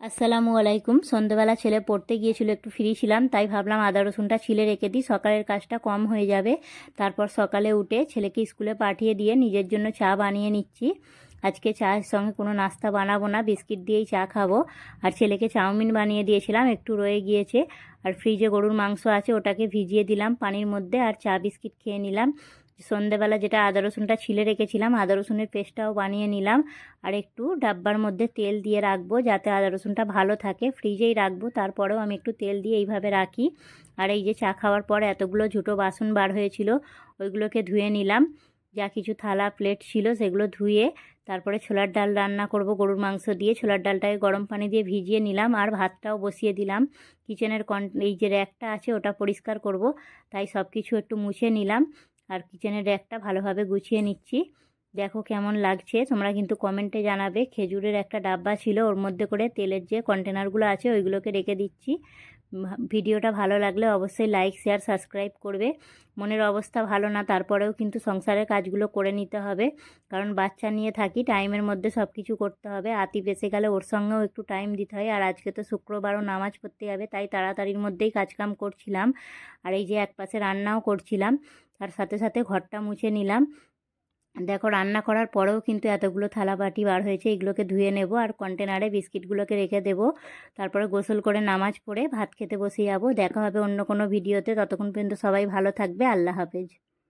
আসসালামু আলাইকুম। সন্ধ্যেবেলা ছেলে পড়তে গিয়েছিল, একটু ফ্রি ছিলাম, তাই ভাবলাম আদা রসুনটা ছিলে রেখে দিই, সকালের কাজটা কম হয়ে যাবে। তারপর সকালে উঠে ছেলেকে স্কুলে পাঠিয়ে দিয়ে নিজের জন্য চা বানিয়ে নিচ্ছি। আজকে চায়ের সঙ্গে কোনো নাস্তা বানাবো না, বিস্কিট দিয়েই চা খাবো। আর ছেলেকে চাউমিন বানিয়ে দিয়েছিলাম, একটু রয়ে গিয়েছে। আর ফ্রিজে গরুর মাংস আছে, ওটাকে ভিজিয়ে দিলাম পানির মধ্যে, আর চা বিস্কিট খেয়ে নিলাম। সন্ধেবেলা যেটা আদা রসুনটা ছিলে রেখেছিলাম, আদা রসুনের পেস্টটাও বানিয়ে নিলাম। আর একটু ডাব্বার মধ্যে তেল দিয়ে রাখবো যাতে আদা রসুনটা ভালো থাকে, ফ্রিজেই রাখবো, তারপরেও আমি একটু তেল দিয়ে এইভাবে রাখি। আর এই যে চা খাওয়ার পর এতগুলো ঝুটো বাসন বার হয়েছিল, ওইগুলোকে ধুয়ে নিলাম। যা কিছু থালা প্লেট ছিল সেগুলো ধুয়ে তারপরে ছোলার ডাল রান্না করব গরুর মাংস দিয়ে। ছোলার ডালটাকে গরম পানি দিয়ে ভিজিয়ে নিলাম, আর ভাতটাও বসিয়ে দিলাম। কিচেনের এই যে র্যাকটা আছে ওটা পরিষ্কার করব, তাই সব কিছু একটু মুছে নিলাম। আর কিচেনের র্যাকটা ভালোভাবে গুছিয়ে নিচ্ছি। দেখো কেমন লাগছে, তোমরা কিন্তু কমেন্টে জানাবে। খেজুরের একটা ডাব্বা ছিল, ওর মধ্যে করে তেলের যে কন্টেনারগুলো আছে ওইগুলোকে রেখে দিচ্ছি। ভিডিওটা ভালো লাগলে অবশ্যই লাইক, শেয়ার, সাবস্ক্রাইব করবে। মনের অবস্থা ভালো না, তারপরেও কিন্তু সংসারের কাজগুলো করে নিতে হবে, কারণ বাচ্চা নিয়ে থাকি, টাইমের মধ্যে সব কিছু করতে হবে। আতিফ এসে গেলে ওর সঙ্গেও একটু টাইম দিতে হয়। আর আজকে তো শুক্রবারও নামাজ পড়তে যাবে, তাই তাড়াতাড়ির মধ্যেই কাজকাম করছিলাম। আর এই যে একপাশে রান্নাও করছিলাম, তার সাথে সাথে ঘরটা মুছে নিলাম। দেখো রান্না করার পরেও কিন্তু এতগুলো থালা বাটি বার হয়েছে, এগুলোকে ধুয়ে নেব আর কন্টেনারে বিস্কিটগুলোকে রেখে দেব। তারপরে গোসল করে নামাজ পড়ে ভাত খেতে বসে যাবো। দেখা হবে অন্য কোনো ভিডিওতে, ততক্ষণ পর্যন্ত সবাই ভালো থাকবে। আল্লাহ হাফেজ।